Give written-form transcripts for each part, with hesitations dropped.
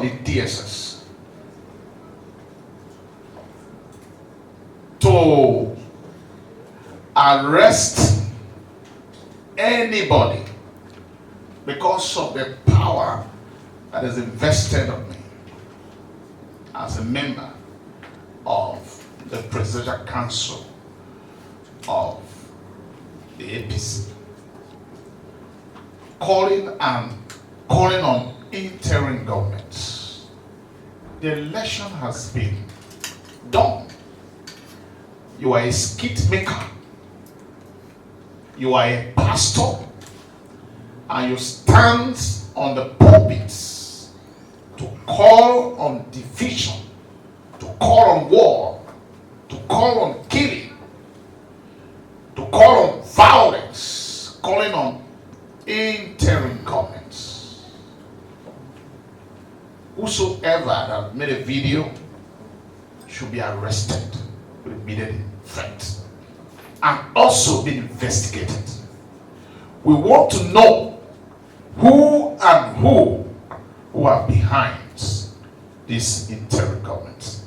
on the DSS to arrest anybody because of the power that is invested on me as a member of the Presidential Council of the APC, calling on interim governments. The election has been done. You are a skit maker. You are a pastor, and you stand on the pulpits to call on division, to call on war, to call on killing, to call on violence, calling on interim governments. Whosoever that made a video should be arrested with immediate effect and also be investigated. We want to know who are behind this interim government.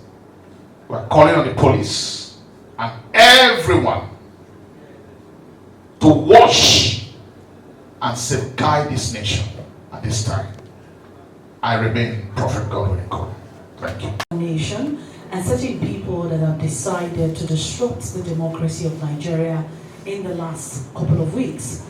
We are calling on the police and everyone to watch and safeguard this nation at this time. I remain Prophet Godwin Ikuru. Thank you. Nation and certain people that have decided to disrupt the democracy of Nigeria in the last couple of weeks.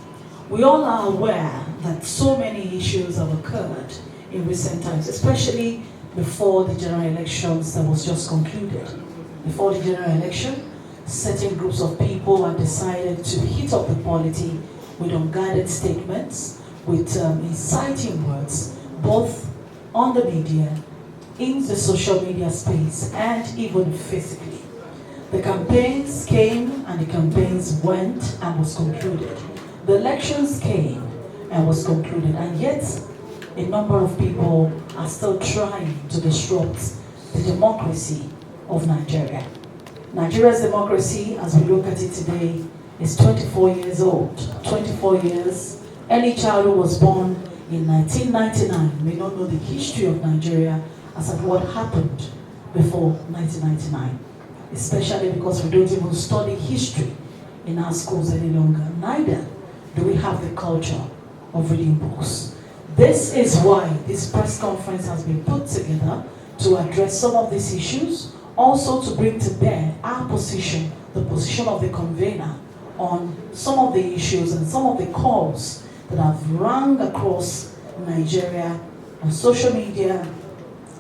We all are aware that so many issues have occurred in recent times, especially before the general elections that was just concluded. Before the general election, certain groups of people have decided to heat up the polity with unguarded statements, with inciting words, both on the media, in the social media space, and even physically. The campaigns came and the campaigns went and was concluded. The elections came and was concluded, and yet a number of people are still trying to disrupt the democracy of Nigeria. Nigeria's democracy, as we look at it today, is 24 years old. 24 years. Any child who was born in 1999 may not know the history of Nigeria as of what happened before 1999, especially because we don't even study history in our schools any longer. Neither do we have the culture of reading books. This is why this press conference has been put together to address some of these issues, also to bring to bear our position, the position of the convener, on some of the issues and some of the calls that have rung across Nigeria on social media,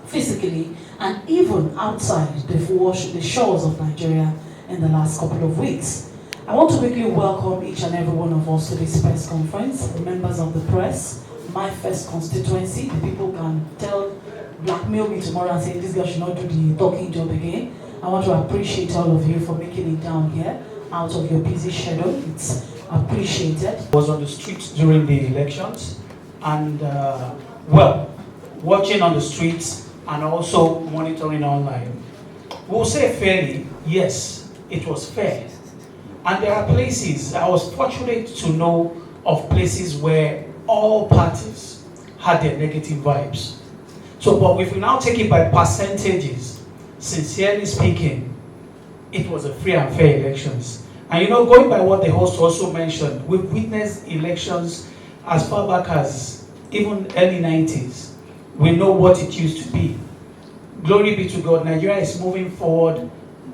physically, and even outside the shores of Nigeria in the last couple of weeks. I want to quickly welcome each and every one of us to this press conference, the members of the press, my first constituency. The people can blackmail me tomorrow and say this girl should not do the talking job again. I want to appreciate all of you for making it down here out of your busy schedule. It's appreciated. I was on the streets during the elections and watching on the streets and also monitoring online. We'll say fairly, yes, it was fair. And there are places, I was fortunate to know of places where all parties had their negative vibes. So, but if we now take it by percentages, sincerely speaking, it was a free and fair elections. And you know, going by what the host also mentioned, we've witnessed elections as far back as even early 90s. We know what it used to be. Glory be to God, Nigeria is moving forward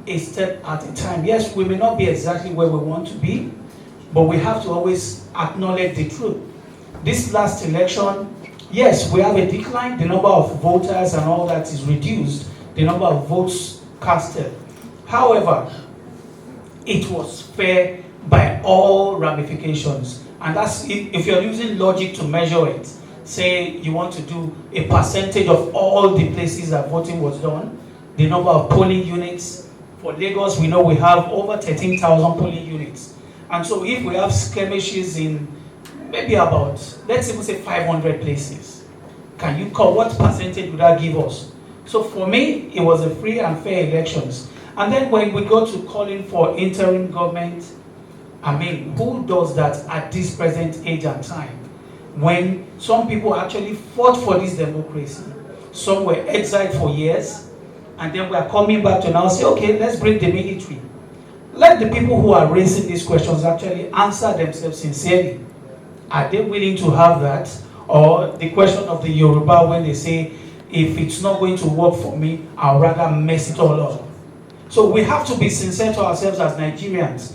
a step at a time. Yes, we may not be exactly where we want to be, but we have to always acknowledge the truth. This last election, yes, we have a decline. The number of voters and all that is reduced. The number of votes casted. However, it was fair by all ramifications. And that's if you're using logic to measure it. Say you want to do a percentage of all the places that voting was done, the number of polling units. For Lagos, we know we have over 13,000 polling units. And so if we have skirmishes in maybe about, let's even say 500 places, can you call what percentage would that give us? So for me, it was a free and fair elections. And then when we go to calling for interim government, I mean, who does that at this present age and time? When some people actually fought for this democracy. some were exiled for years, and then we are coming back to now say, okay, let's bring the military. Let the people who are raising these questions actually answer themselves sincerely. Are they willing to have that? Or the question of the Yoruba when they say, if it's not going to work for me, I'll rather mess it all up. So we have to be sincere to ourselves as Nigerians.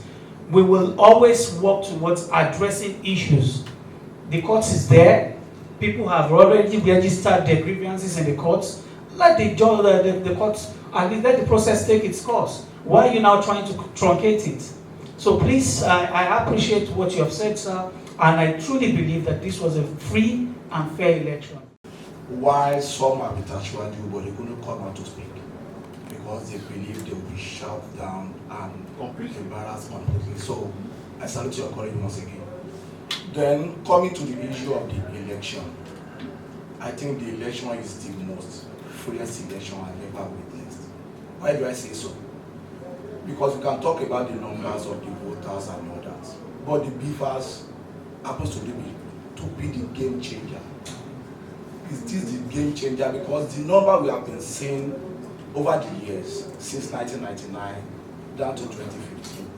We will always work towards addressing issues. The court is there. People have already registered their grievances in the courts. Let the courts, and let the process take its course. Why are you now trying to truncate it? So please, I appreciate what you have said, sir, and I truly believe that this was a free and fair election. Why some have been actually, but they couldn't come out to speak because they believe they will be shut down and completely embarrassed completely. So I salute your courage once again. Then coming to the issue of the election, I think the election is the most freest election I've ever witnessed. Why do I say so? Because we can talk about the numbers of the voters and others, but the beavers happens to be the game changer. Is this the game changer? Because the number we have been seeing over the years, since 1999 down to 2015,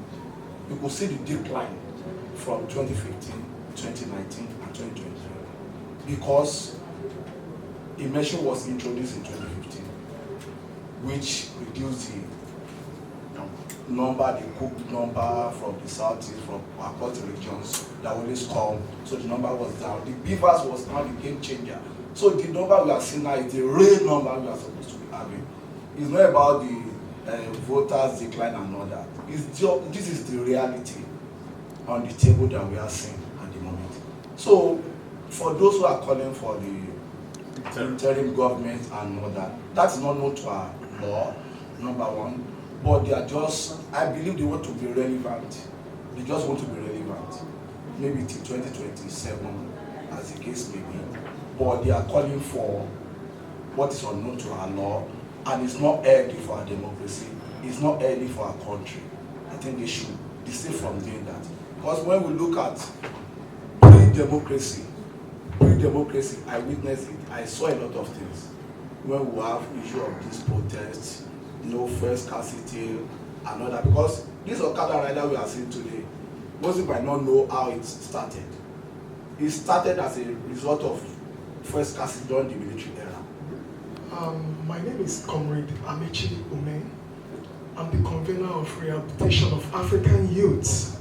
you could see the decline from 2015, 2019, and 2020, because a measure was introduced in 2015, which reduced the number, the cooked number from the southeast, from across the regions that always come. So the number was down. The beavers was now the game changer. So the number we are seeing now is the real number we are supposed to be having. It's not about the voters decline and all that. This is the reality on the table that we are seeing at the moment. So for those who are calling for the interim government and all that, that's not known to our law, number one. But they are just, I believe they want to be relevant. They just want to be relevant. Maybe till 2027, as the case may be. But they are calling for what is unknown to our law, and it's not healthy for our democracy. It's not healthy for our country. I think they should desist from doing that. Because when we look at pre-democracy, I witnessed it. I saw a lot of things. When we have issue of these protests, no first scarcity and all that, because this Okada rider we are seeing today, most people might not know how it started. It started as a result of first scarcity during the military era. My name is Comrade Amechi Ume. I'm the convener of Rehabilitation of African Youths.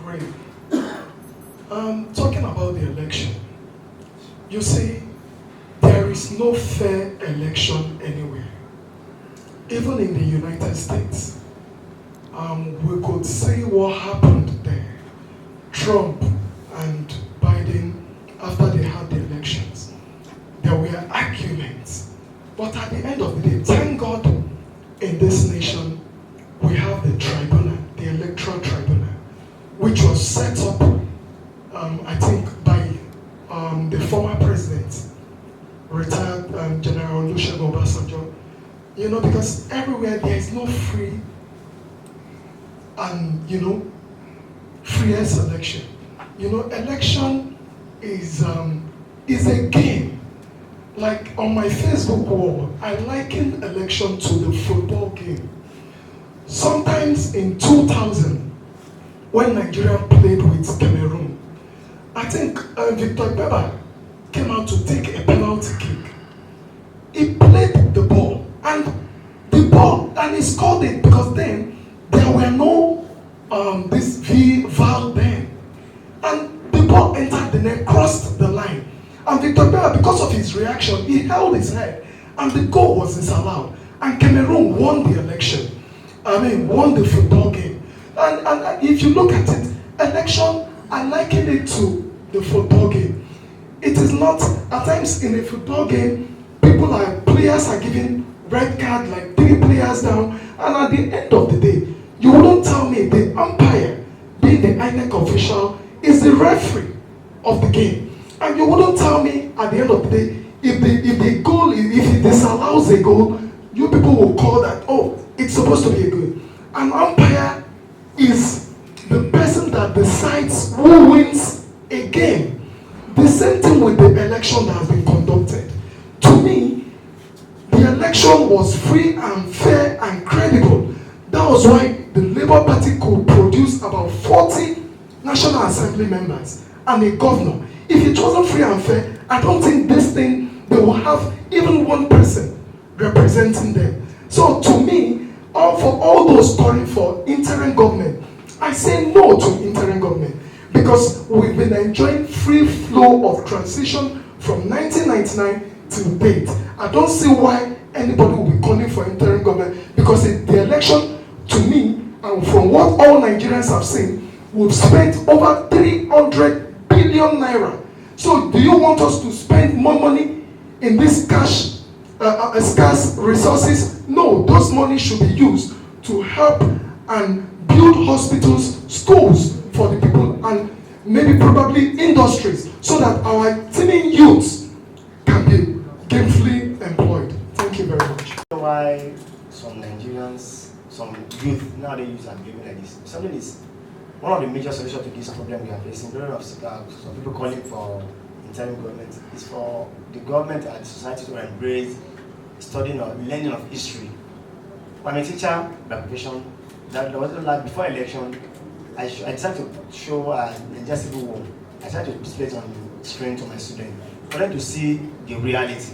Great. Talking about the election, you see, there is no fair election anywhere. Even in the United States, we could see what happened there. Trump and Biden, after they had the elections, there were arguments. But at the end of the day, thank God, in this nation, we have the tribunal, the electoral tribunal, which was set up, I think, by the former president, retired General Olusegun Obasanjo. You know, because everywhere there is no free and, freest election. Election is a game. Like on my Facebook wall, I liken election to the football game. Sometimes in 2000, when Nigeria played with Cameroon, I think Victor Beba came out to take a penalty kick. He played the ball, and the ball, and he scored it, because then there were no this VAR then, and the ball entered the net, crossed the line, and Victor Bella, because of his reaction, he held his head, and the goal was disallowed, and Cameroon won the election. Won the football game. And if you look at it, election, I liken it to the football game. It is not, at times in a football game, players are given red card, like 3 players down, and at the end of the day, you wouldn't tell me the umpire, being the INEC official, is the referee of the game. And you wouldn't tell me at the end of the day, if he disallows a goal, you people will call that, oh, it's supposed to be a goal. An umpire is the person that decides who wins a game. The same thing with the election that has been conducted. To me, election was free and fair and credible. That was why the Labour Party could produce about 40 National Assembly members and a governor. If it wasn't free and fair, I don't think this thing, they will have even one person representing them. So to me, for all those calling for interim government, I say no to interim government, because we've been enjoying free flow of transition from 1999 till date. I don't see why anybody will be calling for interim government, because the election, to me, and from what all Nigerians have seen, we've spent over 300 billion naira. So do you want us to spend more money in this scarce resources? No, those money should be used to help and build hospitals, schools for the people, and maybe probably industries, so that our teeming youths can be gainfully employed. Thank you very much. Why some Nigerians, some youth nowadays are behaving like this? Something is one of the major solutions to this problem we are facing. Some people calling for interim government is for the government and the society to embrace studying or learning of history. I'm a teacher by profession. That was like before election, I decided to show Nigeria Civil War. I tried to display it on screen to my students for them to see the reality.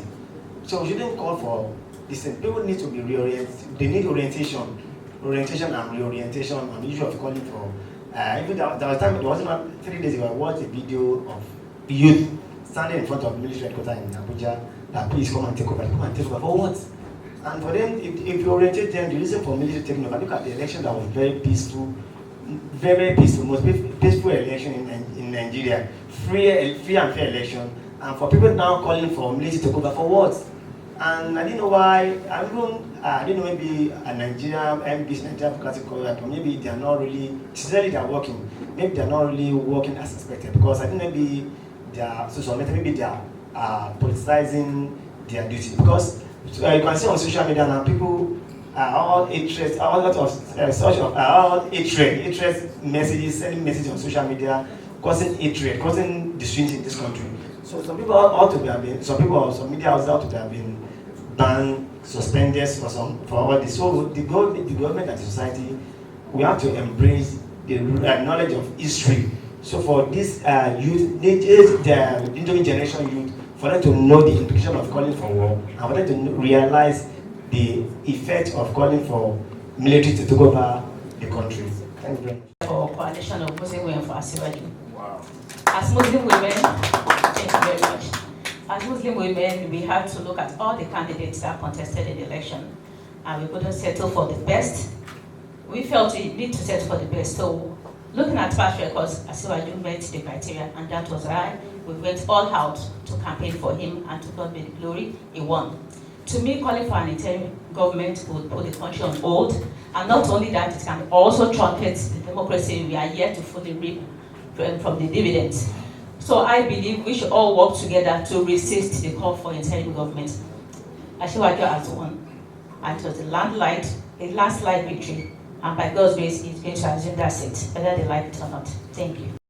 So we shouldn't call for this thing. People need to be reoriented. They need orientation and reorientation on the issue of calling for. Even there was time, there wasn't 3 days ago, I watched a video of youth standing in front of the military headquarters in Abuja that please come and take over. Come and take over for what? And for them, if you orientate them, the reason for military taking over, look at the election that was very peaceful, most peaceful election in Nigeria, free and fair election, and for people now calling for military to take over for what? And I didn't know why. I didn't know, maybe a Nigeria MPs, Nigeria Democratic, maybe they are not really, sincerely they are working, maybe they are not really working as expected, because I think maybe they are social media, maybe they are politicizing their duty, because you can see on social media now, people are all hatred, messages, sending messages on social media, causing hatred, causing disunity in this country. So some people ought to be, some media ought to have been banned, suspended for all this. So the government and the society, we have to embrace the knowledge of history. So for this youth, the incoming generation youth, for them to know the implication of calling for war, and for them to realize the effect of calling for military to take over the country. Thank you very much. For coalition of Muslim women for Asiwaju. Wow. As Muslim women, thank you very much. As Muslim women, we had to look at all the candidates that contested in the election, and we couldn't settle for the best. We felt we need to settle for the best. So, looking at past records, Asiwaju met the criteria, and that was why we went all out to campaign for him, and to God be the glory, he won. To me, calling for an interim government would put the country on hold, and not only that, it can also truncate the democracy we are yet to fully reap from the dividends. So I believe we should all work together to resist the call for interim government. Asiwaju has won, and it was a landslide victory, and by God's grace, he's going to assume that seat, whether they like it or not. Thank you.